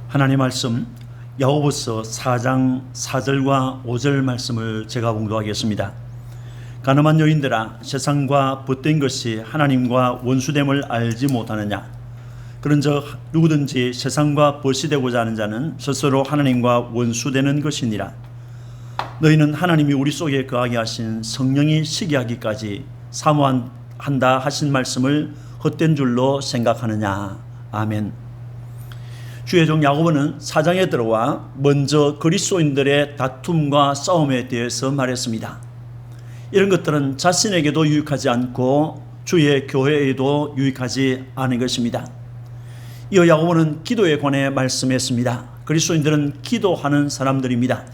하나님 말씀 야고보서 4장 4절과 5절 말씀을 제가 봉독하겠습니다. 가늠한 여인들아, 세상과 벗된 것이 하나님과 원수됨을 알지 못하느냐? 그런즉 누구든지 세상과 벗이 되고자 하는 자는 스스로 하나님과 원수되는 것이니라. 너희는 하나님이 우리 속에 거하게 하신 성령이 시기하기까지 사모한다 하신 말씀을 헛된 줄로 생각하느냐? 아멘. 주의 종 야고보는 4장에 들어와 먼저 그리스도인들의 다툼과 싸움에 대해서 말했습니다. 이런 것들은 자신에게도 유익하지 않고 주의 교회에도 유익하지 않은 것입니다. 이어 야고보는 기도에 관해 말씀했습니다. 그리스도인들은 기도하는 사람들입니다.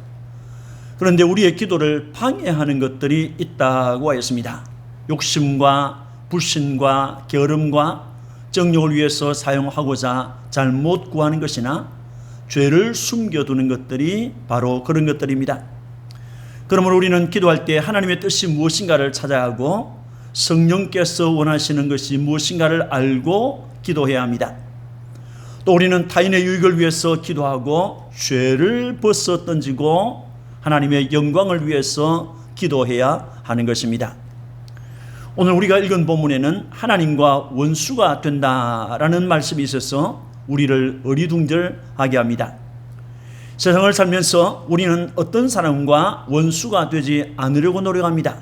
그런데 우리의 기도를 방해하는 것들이 있다고 하였습니다. 욕심과 불신과 게으름과 정욕을 위해서 사용하고자 잘못 구하는 것이나 죄를 숨겨두는 것들이 바로 그런 것들입니다. 그러므로 우리는 기도할 때 하나님의 뜻이 무엇인가를 찾아야 하고 성령께서 원하시는 것이 무엇인가를 알고 기도해야 합니다. 또 우리는 타인의 유익을 위해서 기도하고 죄를 벗어 던지고 하나님의 영광을 위해서 기도해야 하는 것입니다. 오늘 우리가 읽은 본문에는 하나님과 원수가 된다라는 말씀이 있어서 우리를 어리둥절하게 합니다. 세상을 살면서 우리는 어떤 사람과 원수가 되지 않으려고 노력합니다.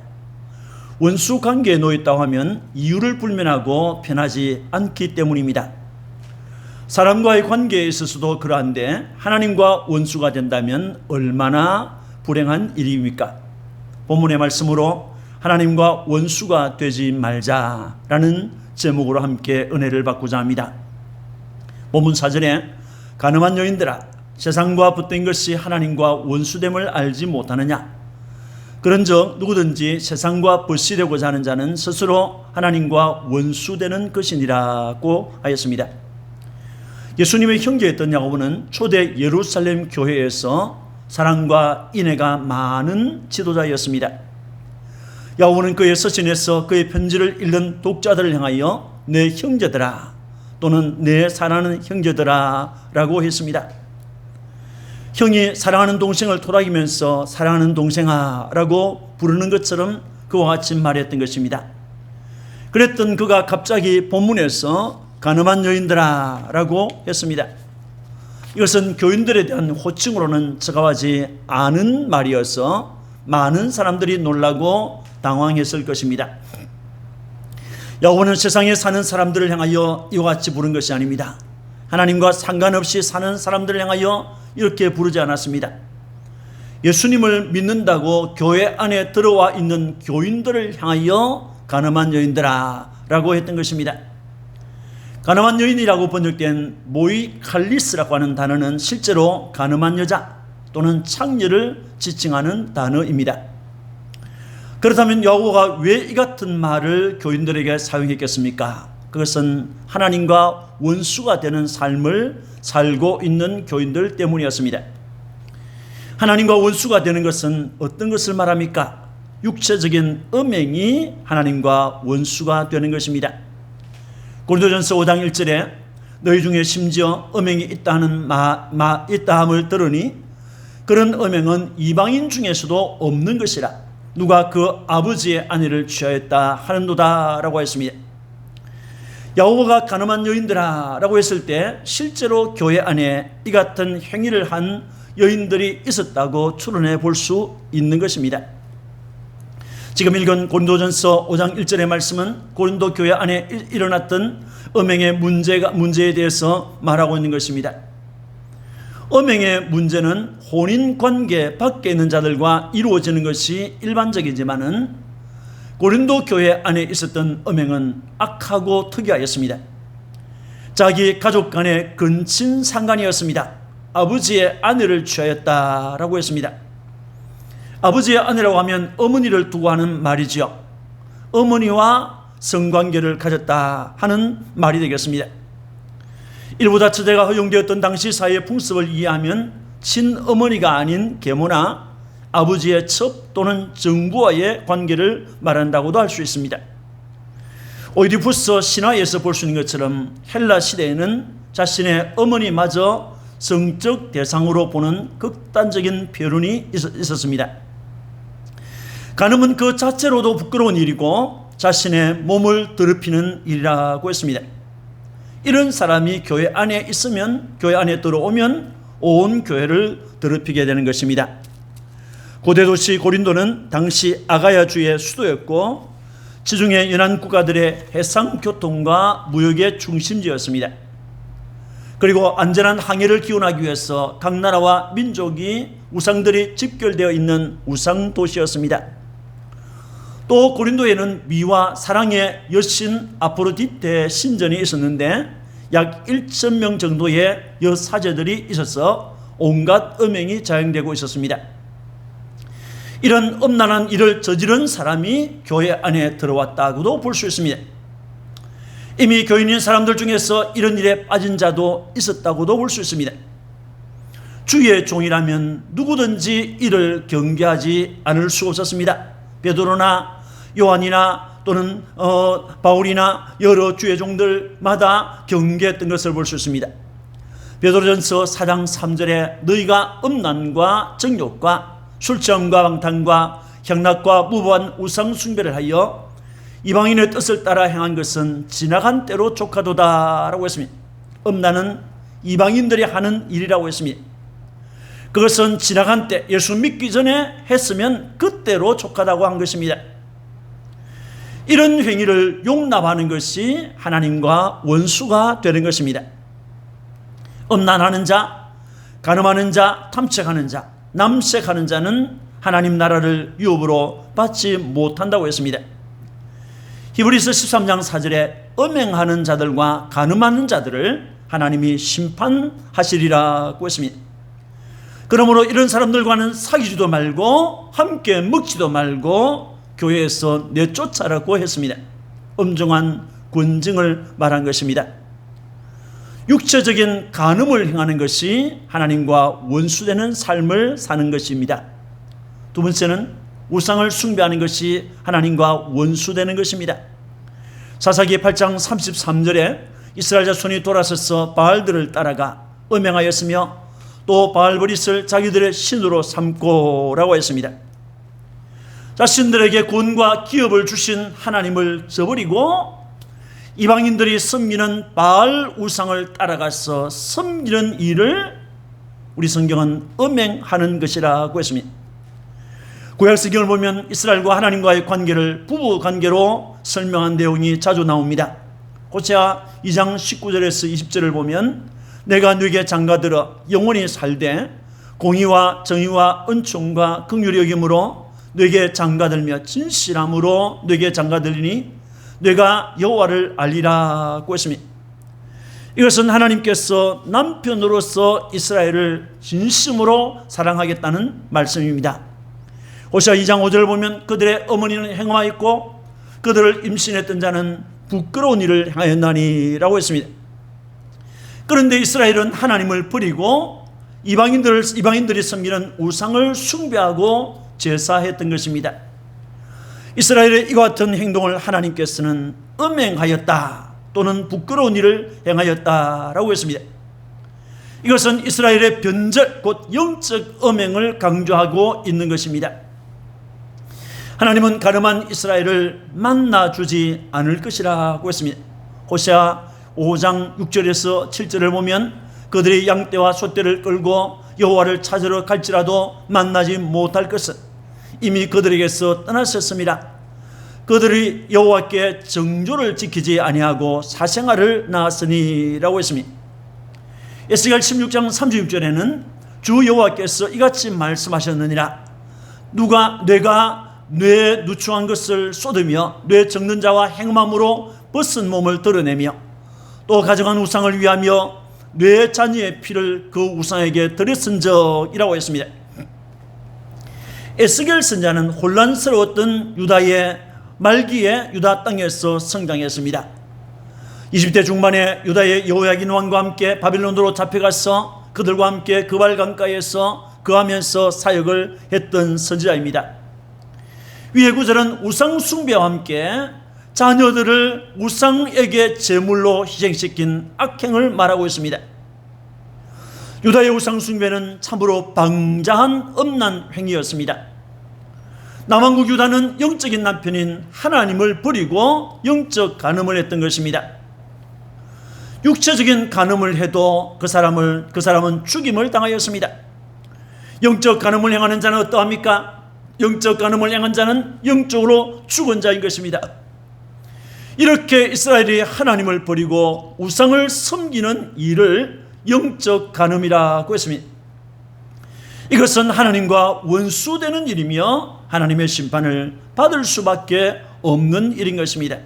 원수 관계에 놓였다고 하면 이유를 불면하고 편하지 않기 때문입니다. 사람과의 관계에 있어서도 그러한데 하나님과 원수가 된다면 얼마나 불행한 일입니까? 본문의 말씀으로 하나님과 원수가 되지 말자라는 제목으로 함께 은혜를 받고자 합니다. 본문 4절에 가늠한 여인들아, 세상과 벗된 것이 하나님과 원수됨을 알지 못하느냐? 그런즉 누구든지 세상과 벗이 되고자 하는 자는 스스로 하나님과 원수되는 것이니라고 하였습니다. 예수님의 형제였던 야고보는 초대 예루살렘 교회에서 사랑과 인애가 많은 지도자였습니다. 야고보는 그의 서신에서 그의 편지를 읽는 독자들을 향하여 내 형제들아 또는 내 사랑하는 형제들아 라고 했습니다. 형이 사랑하는 동생을 토닥이면서 사랑하는 동생아 라고 부르는 것처럼 그와 같이 말했던 것입니다. 그랬던 그가 갑자기 본문에서 가늠한 여인들아 라고 했습니다. 이것은 교인들에 대한 호칭으로는 적합하지 않은 말이어서 많은 사람들이 놀라고 당황했을 것입니다. 야고보는 세상에 사는 사람들을 향하여 이와 같이 부른 것이 아닙니다. 하나님과 상관없이 사는 사람들을 향하여 이렇게 부르지 않았습니다. 예수님을 믿는다고 교회 안에 들어와 있는 교인들을 향하여 가늠한 여인들아 라고 했던 것입니다. 가늠한 여인이라고 번역된 모이칼리스라고 하는 단어는 실제로 가늠한 여자 또는 창녀를 지칭하는 단어입니다. 그렇다면 야고보가 왜 이 같은 말을 교인들에게 사용했겠습니까? 그것은 하나님과 원수가 되는 삶을 살고 있는 교인들 때문이었습니다. 하나님과 원수가 되는 것은 어떤 것을 말합니까? 육체적인 음행이 하나님과 원수가 되는 것입니다. 고린도전서 5장 1절에 너희 중에 심지어 음행이 있다는 있다함을 들으니 그런 음행은 이방인 중에서도 없는 것이라. 누가 그 아버지의 아내를 취하였다 하는도다 라고 했습니다. 야고보가 가늠한 여인들아 라고 했을 때 실제로 교회 안에 이 같은 행위를 한 여인들이 있었다고 추론해 볼 수 있는 것입니다. 지금 읽은 고린도전서 5장 1절의 말씀은 고린도 교회 안에 일어났던 음행의 문제에 대해서 말하고 있는 것입니다. 음행의 문제는 혼인관계 밖에 있는 자들과 이루어지는 것이 일반적이지만은 고린도 교회 안에 있었던 음행은 악하고 특이하였습니다. 자기 가족 간의 근친 상간이었습니다. 아버지의 아내를 취하였다라고 했습니다. 아버지의 아내라고 하면 어머니를 두고 하는 말이지요. 어머니와 성관계를 가졌다 하는 말이 되겠습니다. 일부 다처제가 허용되었던 당시 사회의 풍습을 이해하면 친어머니가 아닌 계모나 아버지의 첩 또는 정부와의 관계를 말한다고도 할 수 있습니다. 오이디푸스 신화에서 볼 수 있는 것처럼 헬라 시대에는 자신의 어머니마저 성적 대상으로 보는 극단적인 표현이 있었습니다. 간음은 그 자체로도 부끄러운 일이고 자신의 몸을 더럽히는 일이라고 했습니다. 이런 사람이 교회 안에 있으면, 교회 안에 들어오면 온 교회를 더럽히게 되는 것입니다. 고대 도시 고린도는 당시 아가야주의 수도였고 지중해 연안 국가들의 해상 교통과 무역의 중심지였습니다. 그리고 안전한 항해를 기원하기 위해서 각 나라와 민족이 우상들이 집결되어 있는 우상 도시였습니다. 또 고린도에는 미와 사랑의 여신 아프로디테 신전이 있었는데 약 1,000명 정도의 여사제들이 있어서 온갖 음행이 자행되고 있었습니다. 이런 음란한 일을 저지른 사람이 교회 안에 들어왔다고도 볼 수 있습니다. 이미 교인인 사람들 중에서 이런 일에 빠진 자도 있었다고도 볼 수 있습니다. 주의 종이라면 누구든지 이를 경계하지 않을 수 없었습니다. 베드로나 요한이나 또는 바울이나 여러 주의 종들마다 경계했던 것을 볼 수 있습니다. 베드로전서 4장 3절에 너희가 음란과 정욕과 술취함과 방탕과 향락과 무고한 우상 숭배를 하여 이방인의 뜻을 따라 행한 것은 지나간 때로 족하도다라고 했습니다. 음란은 이방인들이 하는 일이라고 했습니다. 그것은 지나간 때, 예수 믿기 전에 했으면 그때로 족하다고 한 것입니다. 이런 행위를 용납하는 것이 하나님과 원수가 되는 것입니다. 음란하는 자, 간음하는 자, 탐색하는 자, 남색하는 자는 하나님 나라를 유업으로 받지 못한다고 했습니다. 히브리서 13장 4절에 음행하는 자들과 간음하는 자들을 하나님이 심판하시리라고 했습니다. 그러므로 이런 사람들과는 사귀지도 말고 함께 먹지도 말고 교회에서 내쫓아라고 했습니다. 엄중한 권징을 말한 것입니다. 육체적인 간음을 행하는 것이 하나님과 원수되는 삶을 사는 것입니다. 두 번째는 우상을 숭배하는 것이 하나님과 원수되는 것입니다. 사사기 8장 33절에 이스라엘 자손이 돌아서서 바알들을 따라가 음행하였으며 또 바알브릿을 자기들의 신으로 삼고라고 했습니다. 자신들에게 권과 기업을 주신 하나님을 저버리고 이방인들이 섬기는 바알 우상을 따라가서 섬기는 일을 우리 성경은 음행하는 것이라고 했습니다. 구약 성경을 보면 이스라엘과 하나님과의 관계를 부부 관계로 설명한 내용이 자주 나옵니다. 호세아 2장 19절에서 20절을 보면 내가 네게 장가들어 영원히 살되 공의와 정의와 은총과 긍휼히 여김으로 네게 장가들며 진실함으로 네게 장가들리니 네가 여호와를 알리라고 했습니다. 이것은 하나님께서 남편으로서 이스라엘을 진심으로 사랑하겠다는 말씀입니다. 호세아 2장 5절을 보면 그들의 어머니는 행하였고 그들을 임신했던 자는 부끄러운 일을 행하였나니라고 했습니다. 그런데 이스라엘은 하나님을 버리고 이방인들이 섬기는 우상을 숭배하고 제사했던 것입니다. 이스라엘의 이와 같은 행동을 하나님께서는 음행하였다 또는 부끄러운 일을 행하였다라고 했습니다. 이것은 이스라엘의 변절 곧 영적 음행을 강조하고 있는 것입니다. 하나님은 가늠한 이스라엘을 만나주지 않을 것이라고 했습니다. 호세아 5장 6절에서 7절을 보면 그들이 양떼와 소떼를 끌고 여호와를 찾으러 갈지라도 만나지 못할 것은 이미 그들에게서 떠나셨습니다. 그들이 여호와께 정조를 지키지 아니하고 사생활을 낳았으니라고 했습니다. 에스겔 16장 36절에는 주 여호와께서 이같이 말씀하셨느니라 내가 뇌에 누추한 것을 쏟으며 뇌 적는 자와 행음함으로 벗은 몸을 드러내며 또 가져간 우상을 위하며 뇌 자녀의 피를 그 우상에게 들였은적이라고 했습니다. 에스겔 선지자는 혼란스러웠던 유다의 말기에 유다 땅에서 성장했습니다. 20대 중반에 유다의 여호야긴 왕과 함께 바빌론으로 잡혀가서 그들과 함께 그발 강가에서 거하면서 사역을 했던 선지자입니다. 위의 구절은 우상 숭배와 함께 자녀들을 우상에게 제물로 희생시킨 악행을 말하고 있습니다. 유다의 우상 숭배는 참으로 방자한 음란 행위였습니다. 남왕국 유다는 영적인 남편인 하나님을 버리고 영적 간음을 했던 것입니다. 육체적인 간음을 해도 그 사람은 죽임을 당하였습니다. 영적 간음을 행하는 자는 어떠합니까? 영적 간음을 행한 자는 영적으로 죽은 자인 것입니다. 이렇게 이스라엘이 하나님을 버리고 우상을 섬기는 일을 영적 간음이라고 했습니다. 이것은 하나님과 원수되는 일이며 하나님의 심판을 받을 수밖에 없는 일인 것입니다.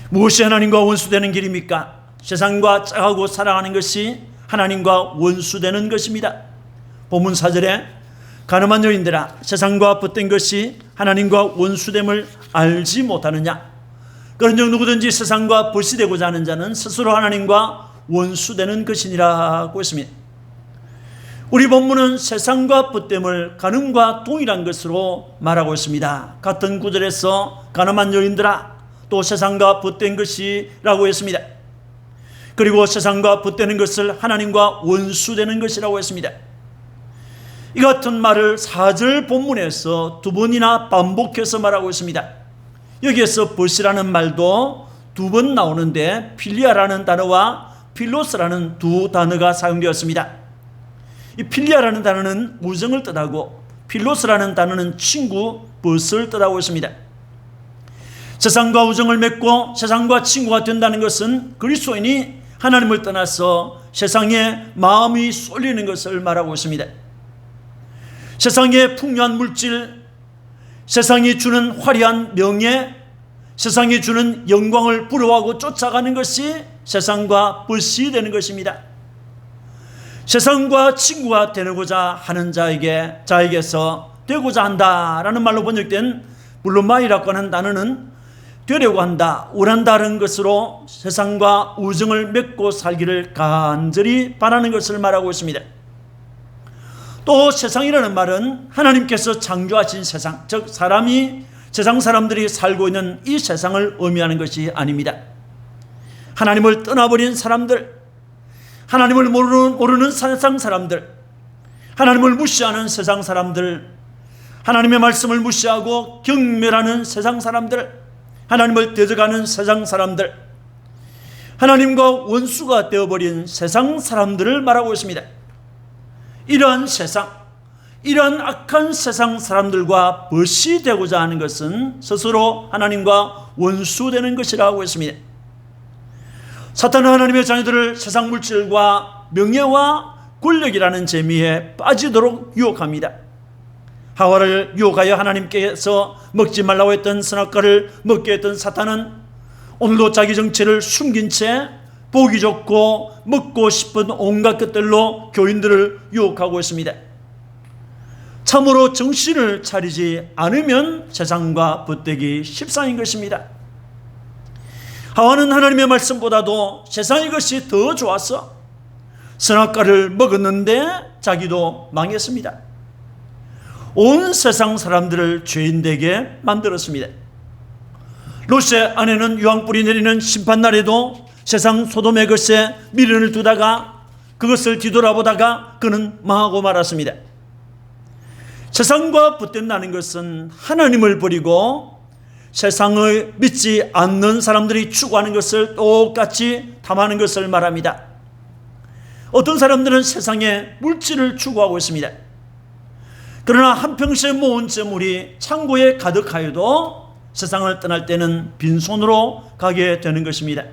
무엇이 하나님과 원수되는 길입니까? 세상과 짝하고 살아가는 것이 하나님과 원수되는 것입니다. 본문 4절에 가늠한 여인들아 세상과 벗된 것이 하나님과 원수됨을 알지 못하느냐. 그런즉 누구든지 세상과 벗이 되고자 하는 자는 스스로 하나님과 원수되는 것이니라고 했습니다. 우리 본문은 세상과 벗됨을 간음과 동일한 것으로 말하고 있습니다. 같은 구절에서 가늠한 여인들아 또 세상과 벗된 것이라고 했습니다. 그리고 세상과 벗되는 것을 하나님과 원수되는 것이라고 했습니다. 이 같은 말을 4절 본문에서 두 번이나 반복해서 말하고 있습니다. 여기에서 벗이라는 말도 두 번 나오는데 필리아라는 단어와 필로스라는 두 단어가 사용되었습니다. 이 필리아라는 단어는 우정을 뜻하고 필로스라는 단어는 친구, 벗을 뜻하고 있습니다. 세상과 우정을 맺고 세상과 친구가 된다는 것은 그리스도인이 하나님을 떠나서 세상에 마음이 쏠리는 것을 말하고 있습니다. 세상의 풍요한 물질, 세상이 주는 화려한 명예, 세상이 주는 영광을 부러워하고 쫓아가는 것이 세상과 벗이 되는 것입니다. 세상과 친구가 되고자 하는 자에게서 되고자 한다라는 말로 번역된 블루마이라고 하는 단어는 되려고 한다, 원한다는 것으로 세상과 우정을 맺고 살기를 간절히 바라는 것을 말하고 있습니다. 또 세상이라는 말은 하나님께서 창조하신 세상, 즉 세상 사람들이 살고 있는 이 세상을 의미하는 것이 아닙니다. 하나님을 떠나버린 사람들, 하나님을 모르는 세상 사람들, 하나님을 무시하는 세상 사람들, 하나님의 말씀을 무시하고 경멸하는 세상 사람들, 하나님을 대적하는 세상 사람들, 하나님과 원수가 되어버린 세상 사람들을 말하고 있습니다. 이러한 세상, 이러한 악한 세상 사람들과 벗이 되고자 하는 것은 스스로 하나님과 원수되는 것이라고 했습니다. 사탄은 하나님의 자녀들을 세상 물질과 명예와 권력이라는 재미에 빠지도록 유혹합니다. 하와를 유혹하여 하나님께서 먹지 말라고 했던 선악과를 먹게 했던 사탄은 오늘도 자기 정체를 숨긴 채 보기 좋고 먹고 싶은 온갖 것들로 교인들을 유혹하고 있습니다. 참으로 정신을 차리지 않으면 세상과 벗되기 십상인 것입니다. 하와는 하나님의 말씀보다도 세상의 것이 더 좋아서 선악과를 먹었는데 자기도 망했습니다. 온 세상 사람들을 죄인되게 만들었습니다. 롯의 아내는 유황불이 내리는 심판날에도 세상 소돔의 것에 미련을 두다가 그것을 뒤돌아보다가 그는 망하고 말았습니다. 세상과 벗된다는 것은 하나님을 버리고 세상을 믿지 않는 사람들이 추구하는 것을 똑같이 탐하는 것을 말합니다. 어떤 사람들은 세상에 물질을 추구하고 있습니다. 그러나 한평생 모은 재물이 창고에 가득하여도 세상을 떠날 때는 빈손으로 가게 되는 것입니다.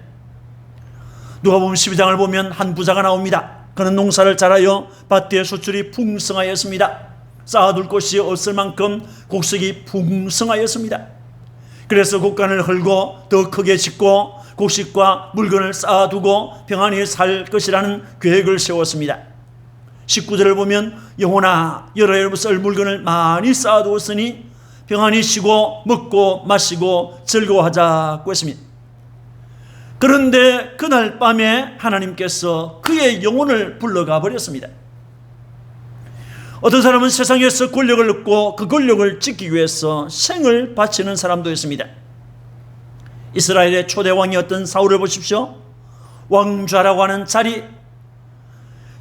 누가복음 12장을 보면 한 부자가 나옵니다. 그는 농사를 잘하여 밭에 수출이 풍성하였습니다. 쌓아둘 곳이 없을 만큼 곡식이 풍성하였습니다. 그래서 곡간을 헐고 더 크게 짓고 곡식과 물건을 쌓아두고 평안히 살 것이라는 계획을 세웠습니다. 19절을 보면 영혼아 여러 썰 물건을 많이 쌓아두었으니 평안히 쉬고 먹고 마시고 즐거워하자고 했습니다. 그런데 그날 밤에 하나님께서 그의 영혼을 불러가 버렸습니다. 어떤 사람은 세상에서 권력을 얻고 그 권력을 지키기 위해서 생을 바치는 사람도 있습니다. 이스라엘의 초대 왕이었던 사울을 보십시오. 왕좌라고 하는 자리,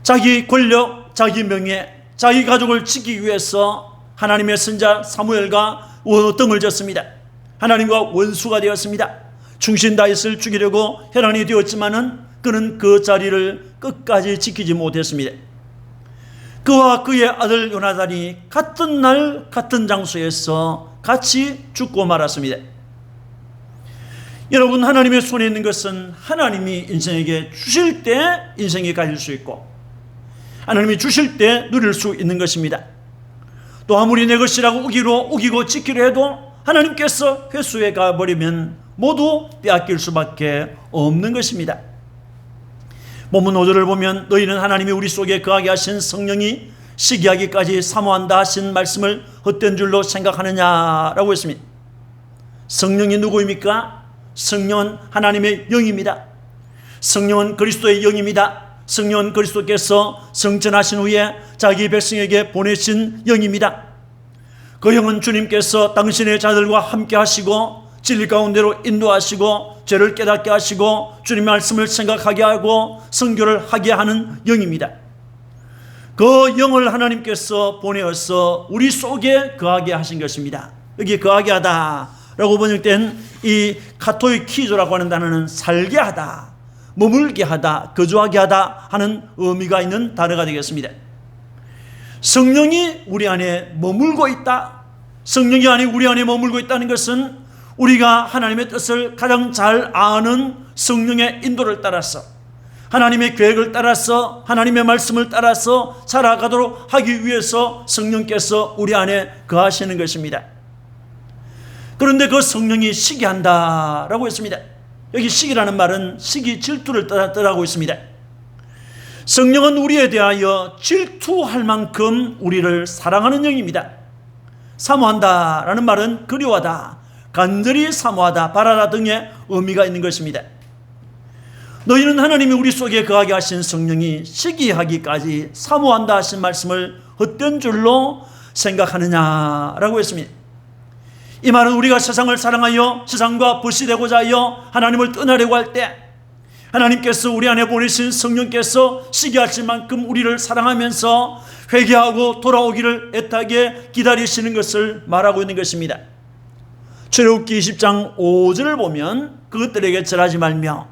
자기 권력, 자기 명예, 자기 가족을 지키기 위해서 하나님의 선자 사무엘과 원어등을 졌습니다. 하나님과 원수가 되었습니다. 충신 다윗을 죽이려고 혈안이 되었지만은 그는 그 자리를 끝까지 지키지 못했습니다. 그와 그의 아들 요나단이 같은 날 같은 장소에서 같이 죽고 말았습니다. 여러분, 하나님의 손에 있는 것은 하나님이 인생에게 주실 때 인생이 가질 수 있고 하나님이 주실 때 누릴 수 있는 것입니다. 또 아무리 내 것이라고 우기고 지키려 해도 하나님께서 회수해 가버리면 모두 빼앗길 수밖에 없는 것입니다. 본문 5절을 보면 너희는 하나님이 우리 속에 거하게 하신 성령이 시기하기까지 사모한다 하신 말씀을 헛된 줄로 생각하느냐라고 했습니다. 성령이 누구입니까? 성령은 하나님의 영입니다. 성령은 그리스도의 영입니다. 성령은 그리스도께서 성전하신 후에 자기 백성에게 보내신 영입니다. 그 영은 주님께서 당신의 자들과 함께 하시고 진리 가운데로 인도하시고 죄를 깨닫게 하시고 주님의 말씀을 생각하게 하고 선교를 하게 하는 영입니다. 그 영을 하나님께서 보내어서 우리 속에 거하게 하신 것입니다. 여기 거하게 하다 라고 번역된 이 카토이 키조라고 하는 단어는 살게 하다, 머물게 하다, 거주하게 하다 하는 의미가 있는 단어가 되겠습니다. 성령이 우리 안에 머물고 있다. 성령이 우리 안에 머물고 있다는 것은 우리가 하나님의 뜻을 가장 잘 아는 성령의 인도를 따라서 하나님의 계획을 따라서 하나님의 말씀을 따라서 살아가도록 하기 위해서 성령께서 우리 안에 거하시는 것입니다. 그런데 그 성령이 시기한다라고 했습니다. 여기 시기라는 말은 시기, 질투를 뜻하고 있습니다. 성령은 우리에 대하여 질투할 만큼 우리를 사랑하는 영입니다. 사모한다라는 말은 그리워하다, 간절히 사모하다, 바라다 등의 의미가 있는 것입니다. 너희는 하나님이 우리 속에 거하게 하신 성령이 시기하기까지 사모한다 하신 말씀을 헛된 줄로 생각하느냐라고 했습니다. 이 말은 우리가 세상을 사랑하여 세상과 벗이되고자 하여 하나님을 떠나려고 할 때 하나님께서 우리 안에 보내신 성령께서 시기하실 만큼 우리를 사랑하면서 회개하고 돌아오기를 애타게 기다리시는 것을 말하고 있는 것입니다. 출애굽기 20장 5절을 보면 그것들에게 절하지 말며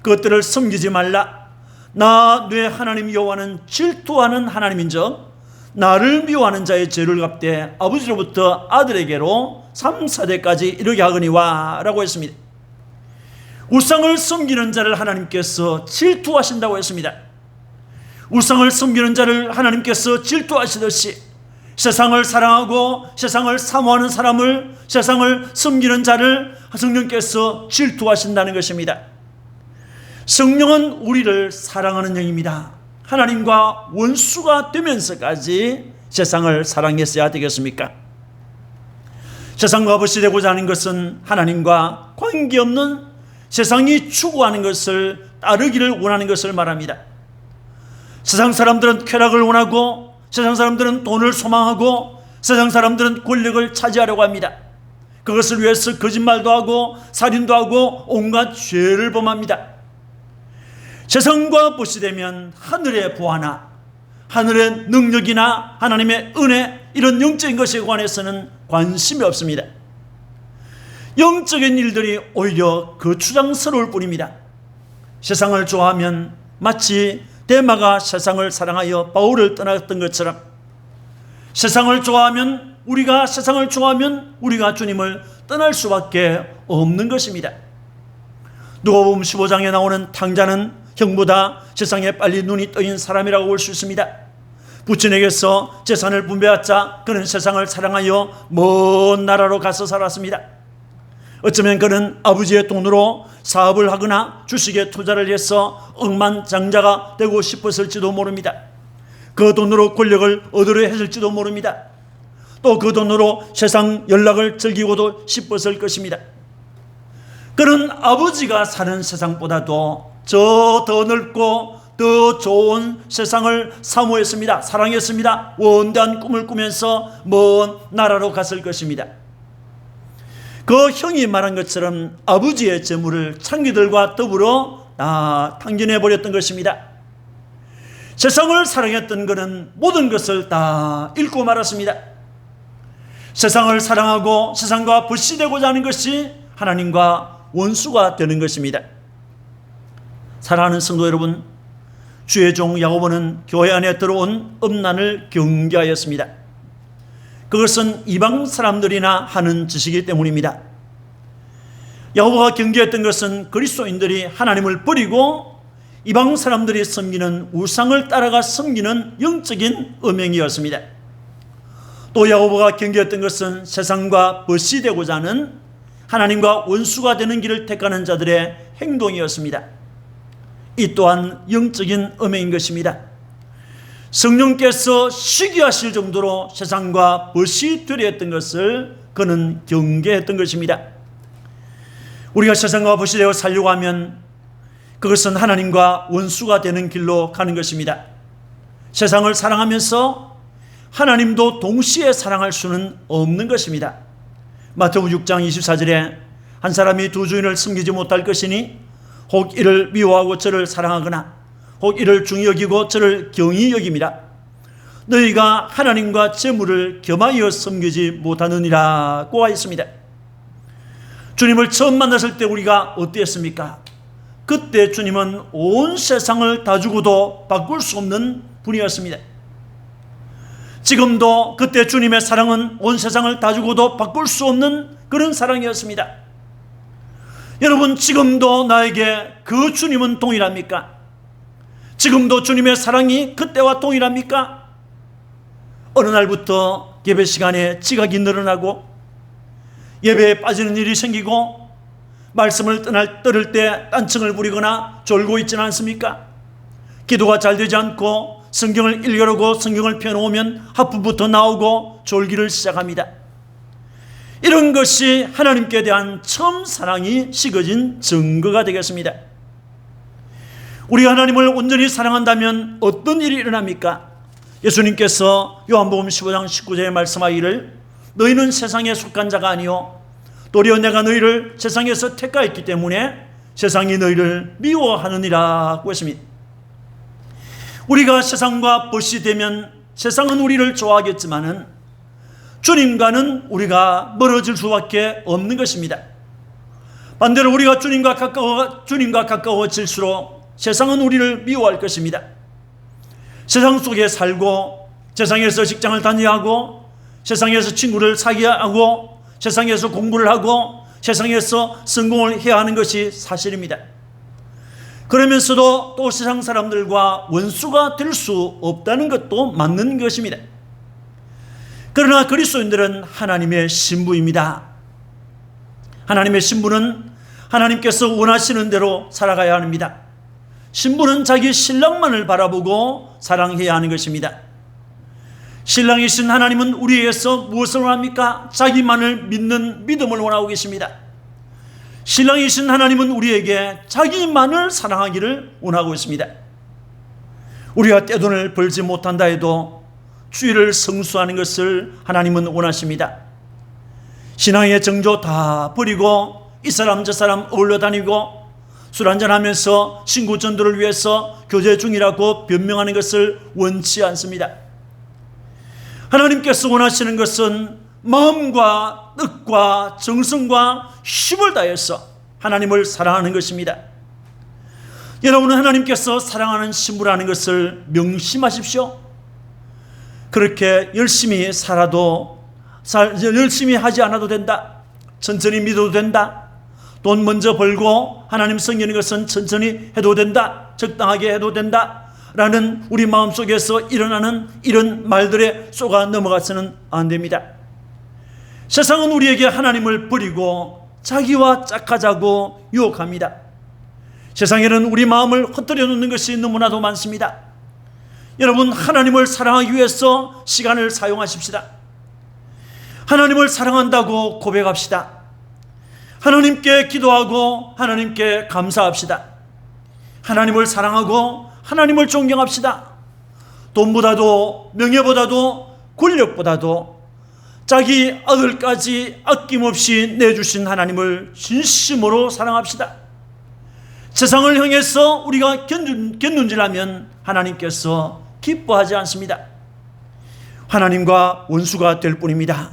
그것들을 섬기지 말라. 나 내 하나님 여호와는 질투하는 하나님인즉 나를 미워하는 자의 죄를 갚되 아버지로부터 아들에게로 3, 4대까지 이르게 하거니와 라고 했습니다. 우상을 섬기는 자를 하나님께서 질투하신다고 했습니다. 우상을 섬기는 자를 하나님께서 질투하시듯이 세상을 사랑하고 세상을 사모하는 사람을, 세상을 섬기는 자를 성령께서 질투하신다는 것입니다. 성령은 우리를 사랑하는 영입니다. 하나님과 원수가 되면서까지 세상을 사랑했어야 되겠습니까? 세상과 벗이되고자 하는 것은 하나님과 관계없는 세상이 추구하는 것을 따르기를 원하는 것을 말합니다. 세상 사람들은 쾌락을 원하고 세상 사람들은 돈을 소망하고 세상 사람들은 권력을 차지하려고 합니다. 그것을 위해서 거짓말도 하고 살인도 하고 온갖 죄를 범합니다. 세상과 벗이되면 하늘의 보화나 하늘의 능력이나 하나님의 은혜, 이런 영적인 것에 관해서는 관심이 없습니다. 영적인 일들이 오히려 거추장스러울 뿐입니다. 세상을 좋아하면 마치 데마가 세상을 사랑하여 바울을 떠났던 것처럼 세상을 좋아하면 우리가 주님을 떠날 수밖에 없는 것입니다. 누가복음 15장에 나오는 탕자는 형보다 세상에 빨리 눈이 떠인 사람이라고 볼 수 있습니다. 부친에게서 재산을 분배받자 그는 세상을 사랑하여 먼 나라로 가서 살았습니다. 어쩌면 그는 아버지의 돈으로 사업을 하거나 주식에 투자를 해서 억만장자가 되고 싶었을지도 모릅니다. 그 돈으로 권력을 얻으려 했을지도 모릅니다. 또 그 돈으로 세상 연락을 즐기고도 싶었을 것입니다. 그는 아버지가 사는 세상보다도 저 더 넓고 더 좋은 세상을 사모했습니다. 사랑했습니다. 원대한 꿈을 꾸면서 먼 나라로 갔을 것입니다. 그 형이 말한 것처럼 아버지의 재물을 창기들과 더불어 다 탕진해 버렸던 것입니다. 세상을 사랑했던 그는 모든 것을 다 잃고 말았습니다. 세상을 사랑하고 세상과 불시되고자 하는 것이 하나님과 원수가 되는 것입니다. 사랑하는 성도 여러분, 주의 종 야고보는 교회 안에 들어온 음란을 경계하였습니다. 그것은 이방 사람들이나 하는 짓이기 때문입니다. 야고보가 경계했던 것은 그리스도인들이 하나님을 버리고 이방 사람들이 섬기는 우상을 따라가 섬기는 영적인 음행이었습니다. 또 야고보가 경계했던 것은 세상과 벗이 되고자 하는 하나님과 원수가 되는 길을 택하는 자들의 행동이었습니다. 이 또한 영적인 음행인 것입니다. 성령께서 시기하실 정도로 세상과 벗이 되려 했던 것을 그는 경계했던 것입니다. 우리가 세상과 벗이 되어 살려고 하면 그것은 하나님과 원수가 되는 길로 가는 것입니다. 세상을 사랑하면서 하나님도 동시에 사랑할 수는 없는 것입니다. 마태복음 6장 24절에 한 사람이 두 주인을 섬기지 못할 것이니 혹 이를 미워하고 저를 사랑하거나 혹 이를 중히 여기고 저를 경히 여김이라. 너희가 하나님과 재물을 겸하여 섬기지 못하느니라고 하였습니다. 주님을 처음 만났을 때 우리가 어땠습니까? 그때 주님은 온 세상을 다 주고도 바꿀 수 없는 분이었습니다. 지금도 그때 주님의 사랑은 온 세상을 다 주고도 바꿀 수 없는 그런 사랑이었습니다. 여러분, 지금도 나에게 그 주님은 동일합니까? 지금도 주님의 사랑이 그때와 동일합니까? 어느 날부터 예배 시간에 지각이 늘어나고 예배에 빠지는 일이 생기고 말씀을 들을 때 딴청을 부리거나 졸고 있지는 않습니까? 기도가 잘 되지 않고 성경을 읽으려고 성경을 펴놓으면 하품부터 나오고 졸기를 시작합니다. 이런 것이 하나님께 대한 처음 사랑이 식어진 증거가 되겠습니다. 우리가 하나님을 온전히 사랑한다면 어떤 일이 일어납니까? 예수님께서 요한복음 15장 19절에 말씀하기를 너희는 세상에 속한 자가 아니요 도리어 내가 너희를 세상에서 택하였기 때문에 세상이 너희를 미워하느니라고 했습니다. 우리가 세상과 벗이 되면 세상은 우리를 좋아하겠지만은 주님과는 우리가 멀어질 수밖에 없는 것입니다. 반대로 우리가 주님과 가까워질수록 세상은 우리를 미워할 것입니다. 세상 속에 살고 세상에서 직장을 다니하고 세상에서 친구를 사귀하고 세상에서 공부를 하고 세상에서 성공을 해야 하는 것이 사실입니다. 그러면서도 또 세상 사람들과 원수가 될 수 없다는 것도 맞는 것입니다. 그러나 그리스도인들은 하나님의 신부입니다. 하나님의 신부는 하나님께서 원하시는 대로 살아가야 합니다. 신부는 자기 신랑만을 바라보고 사랑해야 하는 것입니다. 신랑이신 하나님은 우리에게서 무엇을 원합니까? 자기만을 믿는 믿음을 원하고 계십니다. 신랑이신 하나님은 우리에게 자기만을 사랑하기를 원하고 있습니다. 우리가 떼돈을 벌지 못한다 해도 주의를 성수하는 것을 하나님은 원하십니다. 신앙의 정조 다 버리고 이 사람 저 사람 어울려 다니고 술 한잔하면서 친구 전도를 위해서 교제 중이라고 변명하는 것을 원치 않습니다. 하나님께서 원하시는 것은 마음과 뜻과 정성과 힘을 다해서 하나님을 사랑하는 것입니다. 여러분은 하나님께서 사랑하는 신부라는 것을 명심하십시오. 그렇게 열심히 살아도 열심히 하지 않아도 된다. 천천히 믿어도 된다. 돈 먼저 벌고 하나님 섬기는 것은 천천히 해도 된다. 적당하게 해도 된다. 라는 우리 마음속에서 일어나는 이런 말들에 속아 넘어가서는 안 됩니다. 세상은 우리에게 하나님을 버리고 자기와 짝하자고 유혹합니다. 세상에는 우리 마음을 흩뜨려 놓는 것이 너무나도 많습니다. 여러분, 하나님을 사랑하기 위해서 시간을 사용하십시다. 하나님을 사랑한다고 고백합시다. 하나님께 기도하고 하나님께 감사합시다. 하나님을 사랑하고 하나님을 존경합시다. 돈보다도 명예보다도 권력보다도 자기 아들까지 아낌없이 내주신 하나님을 진심으로 사랑합시다. 세상을 향해서 우리가 견눈질하면 하나님께서 기뻐하지 않습니다. 하나님과 원수가 될 뿐입니다.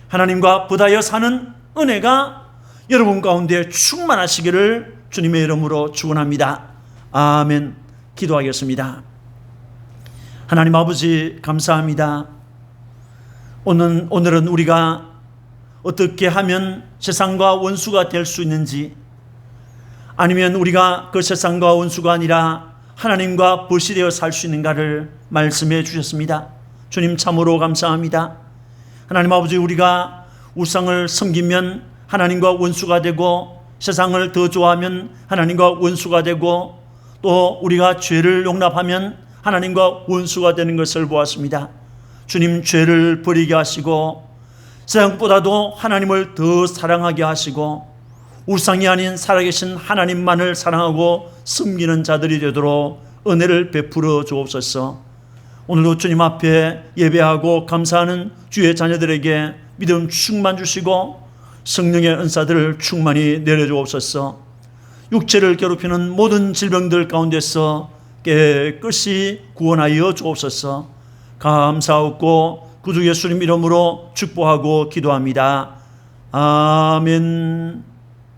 하나님과 부다여 사는 은혜가 여러분 가운데 충만하시기를 주님의 이름으로 축원합니다. 아멘. 기도하겠습니다. 하나님 아버지 감사합니다. 오늘은 우리가 어떻게 하면 세상과 원수가 될 수 있는지, 아니면 우리가 그 세상과 원수가 아니라 하나님과 벗이 되어 살 수 있는가를 말씀해 주셨습니다. 주님 참으로 감사합니다. 하나님 아버지, 우리가 우상을 섬기면 하나님과 원수가 되고, 세상을 더 좋아하면 하나님과 원수가 되고, 또 우리가 죄를 용납하면 하나님과 원수가 되는 것을 보았습니다. 주님, 죄를 버리게 하시고 세상보다도 하나님을 더 사랑하게 하시고 우상이 아닌 살아계신 하나님만을 사랑하고 섬기는 자들이 되도록 은혜를 베풀어 주옵소서. 오늘도 주님 앞에 예배하고 감사하는 주의 자녀들에게 믿음 충만 주시고 성령의 은사들을 충만히 내려주옵소서. 육체를 괴롭히는 모든 질병들 가운데서 깨끗이 구원하여 주옵소서. 감사하고 구주 예수님 이름으로 축복하고 기도합니다. 아멘.